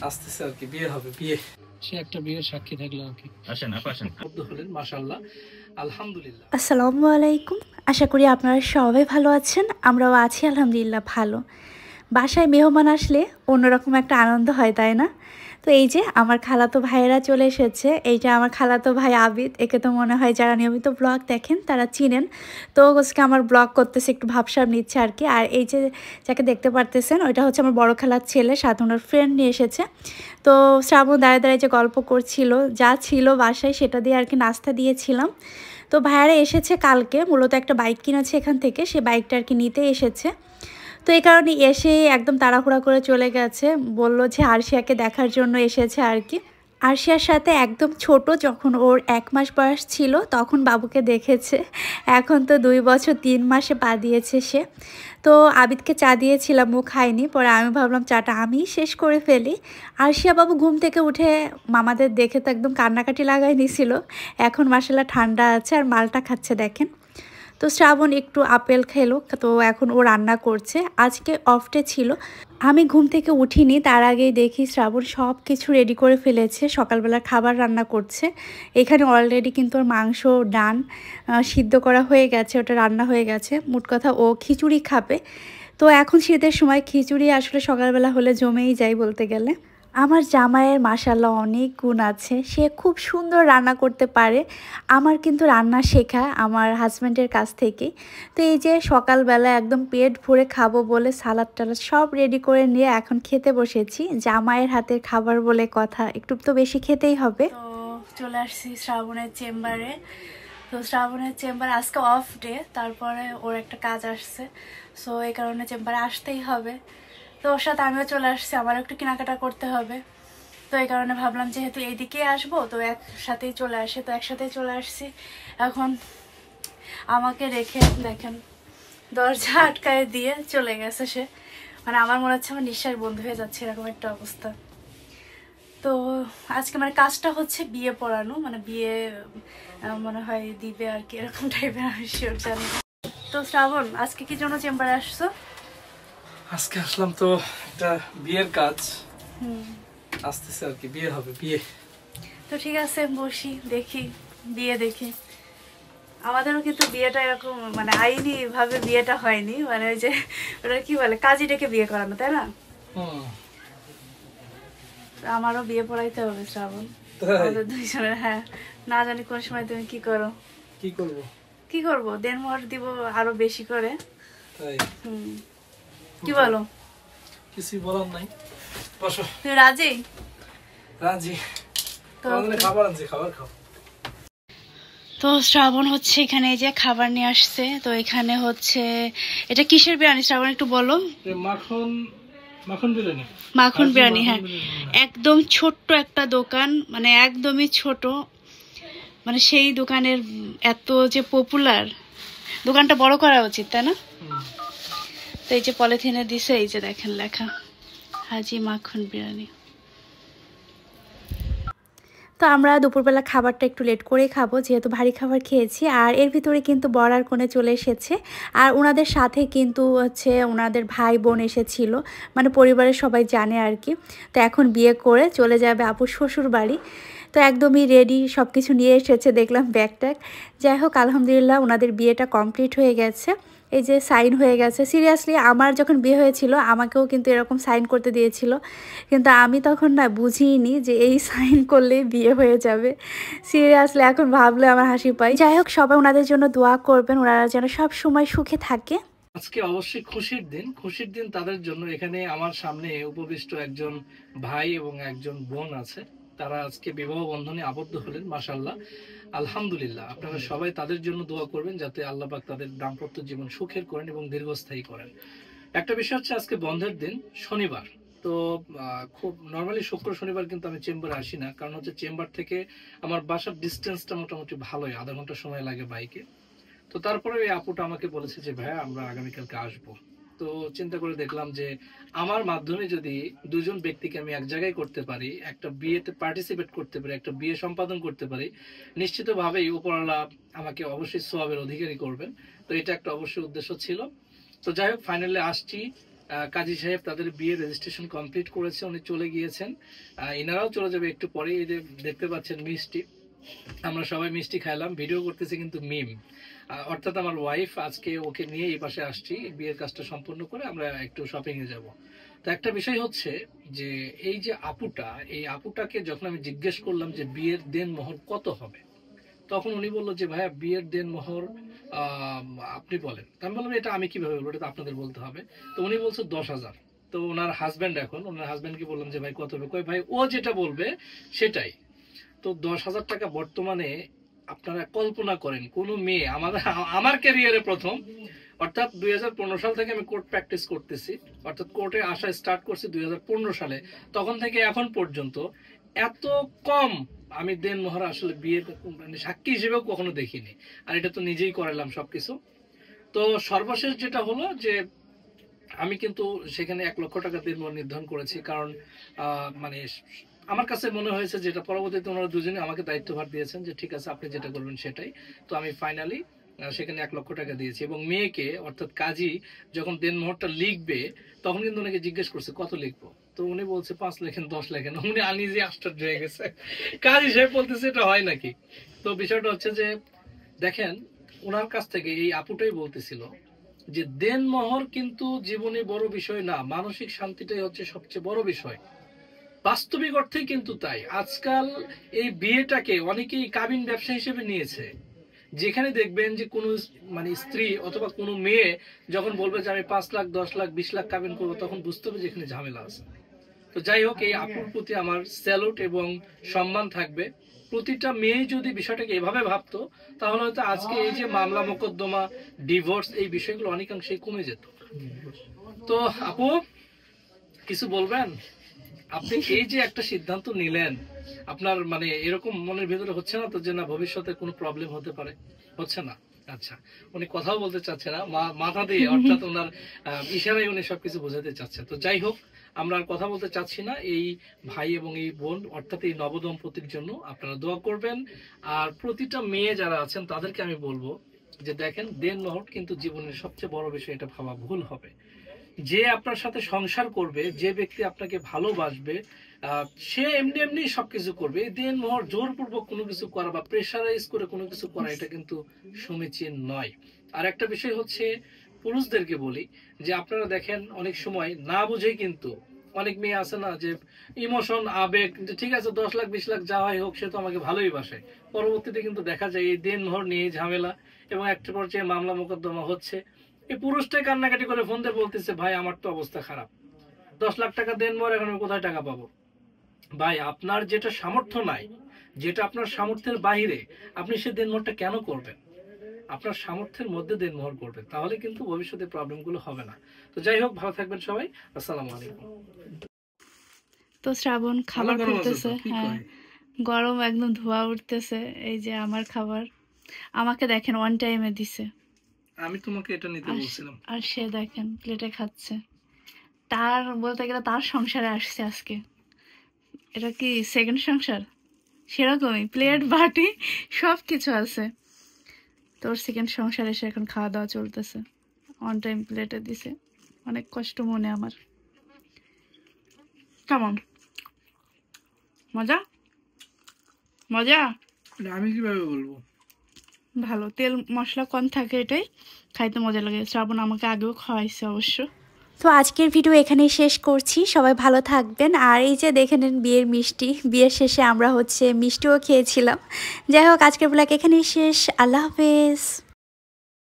আসতেছে আর কি, বিয়ে হবে, বিয়ে সে একটা বিয়ের সাক্ষী থাকলো আর কি। আসেন আপা আসেন, শব্দ হলেন মাশাআল্লাহ, আলহামদুলিল্লাহ। আসসালামু আলাইকুম। আশা করি আপনারা সবাই ভালো আছেন, আমরাও আছি আলহামদুলিল্লাহ ভালো। বাসায় মেহমান আসলে অন্যরকম একটা আনন্দ হয়, তাই না? তো এই যে আমার খালাতো ভাইয়েরা চলে এসেছে। এইটা আমার খালাতো ভাই আবিদ, একে তো মনে হয় যারা নিয়মিত ব্লগ দেখেন তারা চিনেন। তো আজকে আমার ব্লগ করতেছে, একটু ভাবসাব নিচ্ছে আর কি। আর এই যে যাকে দেখতে পারতেছেন ওইটা হচ্ছে আমার বড় খালার ছেলে, সাথে ওনার ফ্রেন্ড নিয়ে এসেছে। তো শ্রাবণ দাঁড়িয়ে দাঁড়িয়ে যে গল্প করছিল, যা ছিল বাসায় সেটা দিয়ে আর কি নাস্তা দিয়েছিলাম। তো ভাইয়ারা এসেছে কালকে, মূলত একটা বাইক কিনেছে এখান থেকে, সে বাইকটা আর কি নিতে এসেছে। তো এই কারণে এসে একদম তাড়াহুড়া করে চলে গেছে, বলল যে আরশিয়াকে দেখার জন্য এসেছে আর কি। আরশিয়ার সাথে একদম ছোট, যখন ওর 1 মাস বয়স ছিল তখন বাবুকে দেখেছে। এখন তো 2 বছর 3 মাসে পা দিয়েছে সে। তো আবিদকে চা দিয়েছিলাম, ও খায়নি, পরে আমি ভাবলাম চাটা আমিই শেষ করে ফেলি। আরশিয়া বাবু ঘুম থেকে উঠে মামাদের দেখে তো একদম কান্নাকাটি লাগাই নিছিল। এখন মাসাল্লাহ ঠান্ডা আছে আর মালটা খাচ্ছে দেখেন। তো শ্রাবণ একটু আপেল খেলো, তো এখন ও রান্না করছে, আজকে অফ ডে ছিল। আমি ঘুম থেকে উঠিনি, তার আগেই দেখি শ্রাবণ সব কিছু রেডি করে ফেলেছে, সকালবেলা খাবার রান্না করছে। এখানে অলরেডি কিন্তু ওর মাংস ডান সিদ্ধ করা হয়ে গেছে, ওটা রান্না হয়ে গেছে। মোট কথা ও খিচুড়ি খাবে। তো এখন শীতের সময় খিচুড়ি আসলে সকালবেলা হলে জমেই যায় বলতে গেলে। আমার জামাইয়ের মাশাআল্লাহ অনেক গুণ আছে, সে খুব সুন্দর রান্না করতে পারে। আমার কিন্তু রান্না শেখা আমার হাজব্যান্ডের কাছ থেকেই। তো এই যে সকালবেলা একদম পেট ভরে খাবো বলে সালাদ টালাদ সব রেডি করে নিয়ে এখন খেতে বসেছি। জামাইয়ের হাতের খাবার বলে কথা, একটু তো বেশি খেতেই হবে। তো চলে আসছি শ্রাবণের চেম্বারে। তো শ্রাবণের চেম্বার আজকে অফ ডে, তারপরে ওর একটা কাজ আসছে, সো এই কারণে চেম্বারে আসতেই হবে। তো ওর সাথে আমিও চলে আসছি, আমার একটু কেনাকাটা করতে হবে। তো এই কারণে ভাবলাম যেহেতু এইদিকে আসবো তো একসাথেই চলে আসে, তো একসাথেই চলে আসছি। এখন আমাকে রেখে দেখেন দরজা আটকায় দিয়ে চলে গেছে সে, মানে আমার মনে হচ্ছে আমার নিঃশ্বাস বন্ধ হয়ে যাচ্ছে এরকম একটা অবস্থা। তো আজকে মানে কাজটা হচ্ছে বিয়ে পড়ানো, মানে বিয়ে মনে হয় দিবে আর কি, এরকম টাইপের, আমি শিওর জানি না। তো শ্রাবণ আজকে কি জন্য চেম্বারে আসছো? আজকে আসলাম তো একটা বিয়ের কাজ আসতেছে আর কি, বিয়ে হবে, বিয়ে। তো ঠিক আছে বসি, দেখি বিয়ে দেখি। আমাদেরও কিন্তু বিয়েটা এরকম মানে আইনি ভাবে বিয়েটা হয়নি, মানে ওই যে ওটা কি বলে কাজী ডেকে বিয়ে করানো, তাই না? আমারও বিয়ে পড়াইতে হবে শ্রাবণ, আমাদের দুইজনের। হ্যাঁ, না জানি কোন সময় তুমি কি করো। কি করবো দেনমোহর দিব আরো বেশি করে। তাই কি বলো? কিছুই বলার নাই, বসো। তুমি রাজি? রাজি। তোমাদের খাবার আনছি, খাবার খাও। তো শ্রাবণ হচ্ছে এখানে এই যে খাবার নিয়ে আসছে। তো এখানে হচ্ছে এটা কিসের বিরিয়ানি শ্রাবণ একটু বলো। মাখন, মাখন বিরিয়ানি। মাখন বিরিয়ানি, হ্যাঁ। একদম ছোট্ট একটা দোকান, মানে একদমই ছোট, মানে সেই দোকানের এত যে পপুলার, দোকানটা বড় করা উচিত, তাই না? তো এই যে পলিথিনে দিছে, এই যে দেখেন লেখা হাজি মাখন বিরিয়ানি। তো আমরা দুপুরবেলা খাবারটা একটু লেট করেই খাবো, যেহেতু ভারী খাবার খেয়েছি। আর এর ভিতরে কিন্তু বর আর কনে চলে এসেছে, আর ওনাদের সাথে কিন্তু হচ্ছে ওনাদের ভাই বোন এসেছিল, মানে পরিবারের সবাই জানে আর কি। তো এখন বিয়ে করে চলে যাবে আপুর শ্বশুর বাড়ি। তো একদমই রেডি, সব কিছু নিয়ে এসেছে দেখলাম, ব্যাগ ট্যাগ। যাই হোক আলহামদুলিল্লাহ ওনাদের বিয়েটা কমপ্লিট হয়ে গেছে, এই যে সাইন হয়ে গেছে। সিরিয়াসলি আমার যখন বিয়ে হয়েছিল আমাকেও কিন্তু এরকম সাইন করতে দিয়েছিল, কিন্তু আমি তখন না বুঝিনি যে এই সাইন করলে বিয়ে হয়ে যাবে। সিরিয়াসলি এখন ভাবলে আমার হাসি পায়। যাই হোক সবাই ওনাদের জন্য দোয়া করবেন, ওনারা যেন সব সময় সুখে থাকে। আজকে অবশ্যই খুশির দিন, খুশির দিন তাদের জন্য। এখানে আমার সামনে উপবিষ্ট একজন ভাই এবং একজন বোন আছে, তারা আজকে বিবাহ বন্ধনে আবদ্ধ হলেন, মাশাআল্লাহ, আলহামদুলিল্লাহ। আপনারা সবাই তাদের জন্য দোয়া করবেন যাতে আল্লাহ পাক তাদের দাম্পত্য জীবন সুখের করেন এবং দীর্ঘস্থায়ী করেন। একটা বিষয় হচ্ছে আজকে বন্ধের দিন, শনিবার। তো খুব নর্মালি শুক্র শনিবার কিন্তু আমি চেম্বারে আসি না, কারণ হচ্ছে চেম্বার থেকে আমার বাসার ডিস্টেন্সটা মোটামুটি ভালোই, আধা ঘন্টা সময় লাগে বাইকে। তো তারপরে এই আপুটা আমাকে বলেছে যে ভাইয়া আমরা আগামীকালকে আসবো। তো চিন্তা করে দেখলাম যে আমার মাধ্যমে যদি দুজন ব্যক্তিকে আমি এক জায়গায় করতে পারি, একটা বিয়েতে পার্টিসিপেট করতে পারি, একটা বিয়ে সম্পাদন করতে পারি, নিশ্চিতভাবেই উপরওয়ালা আমাকে অবশ্যই সওয়াবের অধিকারী করবেন। তো এটা একটা অবশ্যই উদ্দেশ্য ছিল। তো যাই হোক ফাইনালি আসছি। কাজী সাহেব তাদের বিয়ে রেজিস্ট্রেশন কমপ্লিট করেছে, উনি চলে গিয়েছেন। এনারাও চলে যাবে একটু পরে। এই যে দেখতে পাচ্ছেন মিষ্টি, আমরা সবাই মিষ্টি খাইলাম, ভিডিও করতেছি কিন্তু মিম, অর্থাৎ আমার ওয়াইফ। আজকে ওকে নিয়ে এই পাশে আসছি, বিয়ের কাজটা সম্পূর্ণ করে আমরা একটু শপিং এ যাব। তো একটা বিষয় হচ্ছে যে এই যে আপুটা, এই আপুটাকে যখন আমি জিজ্ঞেস করলাম যে বিয়ের দেনমোহর কত হবে, তখন উনি বললো যে ভাইয়া বিয়ের দেনমোহর আপনি বলেন। আমি বললাম এটা আমি কিভাবে বলবো, এটা তো আপনাদের বলতে হবে। তো উনি বলছে 10,000। তো ওনার হাজব্যান্ড, এখন ওনার হাজব্যান্ডকে বললাম যে ভাই কত হবে, কই ভাই ও যেটা বলবে সেটাই। তো 10,000 টাকা বর্তমানে আপনারা কল্পনা করেন, কোন মেয়ে, আমার ক্যারিয়ারে প্রথম, অর্থাৎ 2015 সাল থেকে আমি কোর্ট প্র্যাকটিস করতেছি, অর্থাৎ কোর্টে আসা স্টার্ট করছি 2015 সালে, তখন থেকে এখন পর্যন্ত এত কম আমি দেনমোহর আসলে বিয়ের মানে সাক্ষী হিসেবেও কখনো দেখিনি। আর এটা তো নিজেই করালাম সবকিছু। তো সর্বশেষ যেটা হলো যে আমি কিন্তু সেখানে 1 লক্ষ টাকা দেনমোহর নির্ধারণ করেছি, কারণ মানে আমার কাছে মনে হয়েছে যেটা, পরবর্তীতে ওনারা দুজনে আমাকে দায়িত্বভার দিয়েছেন যে ঠিক আছে আপনি যেটা করবেন সেটাই। তো আমি ফাইনালি সেখানে 1 লক্ষ টাকা দিয়েছি। এবং মেয়েকে, অর্থাৎ কাজী যখন দেনমোহরটা লিখবে তখন কিন্তু ওনাকে জিজ্ঞেস করছে কত লিখবো, তো উনি বলছে 5 লেখেন 10 লেখেন। উনি আনইজি আশ্চর্য হয়ে গেছে, কাজী সাহেব বলতেছে এটা হয় নাকি। তো বিষয়টা হচ্ছে যে দেখেন, ওনার কাছ থেকে এই আপুটাই বলতেছিল যে দেনমোহর কিন্তু জীবনে বড় বিষয় না, মানসিক শান্তিটাই হচ্ছে সবচেয়ে বড় বিষয়। বাস্তবিক অর্থে কিন্তু তাই। আজকাল এই বিয়েটাকে অনেকেই কাবিন ব্যবসা হিসেবে নিয়েছে, যেখানে দেখবেন যে কোনো মানে স্ত্রী অথবা কোনো মেয়ে যখন বলবে যে আমি 5 লাখ 10 লাখ 20 লাখ কাবিন করবো, তখন বুঝতে হবে যে এখানে ঝামেলা আছে। তো যাই হোক, এই আপুর প্রতি আমার স্যালুট এবং সম্মান থাকবে। প্রতিটা মেয়ে যদি বিষয়টাকে এভাবে ভাবতো, তাহলে হয়তো আজকে এই যে মামলা মোকদ্দমা, ডিভোর্স, এই বিষয়গুলো অনেকাংশেই কমে যেত। তো আপু কিছু বলবেন? আপনি এই যে একটা সিদ্ধান্ত নিলেন, আপনার মানে এরকম মনের ভিতরে হচ্ছে না তো যে না ভবিষ্যতে কোনো প্রবলেম হতে পারে? হচ্ছে না? আচ্ছা, উনি কথাও বলতে চাচ্ছে না, মাথা দিয়ে, অর্থাৎ ওনার ইশারায় উনি সবকিছু বোঝাতে চাচ্ছে। তো যাই হোক, আমরা আর কথা বলতে চাচ্ছি না। এই ভাই এবং এই বোন, অর্থাৎ এই নবদম্পতির জন্য আপনারা দোয়া করবেন। আর প্রতিটা মেয়ে যারা আছেন তাদেরকে আমি বলবো যে দেখেন, দেনমোহর কিন্তু জীবনের সবচেয়ে বড় বিষয়, এটা ভাবা ভুল হবে। যে আপনার সাথে সংসার করবে, যে ব্যক্তি আপনাকে ভালোবাসবে, সে এমনি এমনি সবকিছু করবে। এই দেনমোহর জোরপূর্বক কোনো কিছু করা বা প্রেশারাইজ করে কোনো কিছু করা, এটা কিন্তু সমীচীন নয়। আর একটা বিষয় হচ্ছে, পুরুষদেরকে বলি যে আপনারা দেখেন অনেক সময় না বুঝেই কিন্তু অনেক মেয়ে আছে না, যে ইমোশন, আবেগ, যে ঠিক আছে 10 লাখ 20 লাখ যা হয় হোক, সে তো আমাকে ভালোই বাসে। পরবর্তীতে কিন্তু দেখা যায় এই দেনমোহর নিয়ে ঝামেলা এবং একটা পর্যায়ে মামলা মোকদ্দমা হচ্ছে। এই পুরুষটাই কান্নাকাটি করে ফোন দিয়ে বলতেছে ভাই আমার তো অবস্থা খারাপ, 10 লাখ টাকা দেন মোর, এখন আমি কোথায় টাকা পাবো? ভাই আপনার যেটা সামর্থ্য নাই, যেটা আপনার সামর্থ্যের বাইরে, আপনি সে দেনমোহরটা কেন করবেন? আপনার সামর্থ্যের মধ্যে দেনমোহর করবেন, তাহলে কিন্তু ভবিষ্যতে প্রবলেম গুলো হবে না। তো যাই হোক, ভালো থাকবেন সবাই। আসসালামু আলাইকুম। তো শ্রাবণ খাবার করতেছে, হ্যাঁ গরম একদম ধোয়া উঠতেছে। এই যে আমার খাবার আমাকে দেখেন ওয়ান টাইমে দিছে, আমি তোমাকে এটা নিতে বলছিলাম। আর সে দেখেন প্লেটে খাচ্ছে। তার বলতে গেলে তার সংসারে আসছে আজকে। এটা কি সেকেন্ড সংসার? সেরকমই প্লেট বাটি সব কিছু আছে। তোর সেকেন্ড সংসারে এসে এখন খাওয়া দাওয়া চলতেছে, অন টাইম প্লেটে দিছে। অনেক কষ্ট মনে আমার। কেমন মজা? মজা? আমি কিভাবে বলবো? ভালো, তেল মশলা কম থাকে, এটাই খাইতে মজা লাগে। শ্রাবণ আমাকে আগেও খাওয়াইছে অবশ্য। তো আজকের ভিডিও এখানেই শেষ করছি, সবাই ভালো থাকবেন। আর এই যে দেখে নেন বিয়ের মিষ্টি, বিয়ের শেষে আমরা মিষ্টিও খেয়েছিলাম। যাই হোক, আজকের ব্লগ এখানেই শেষ। আল্লাহ হাফেজ।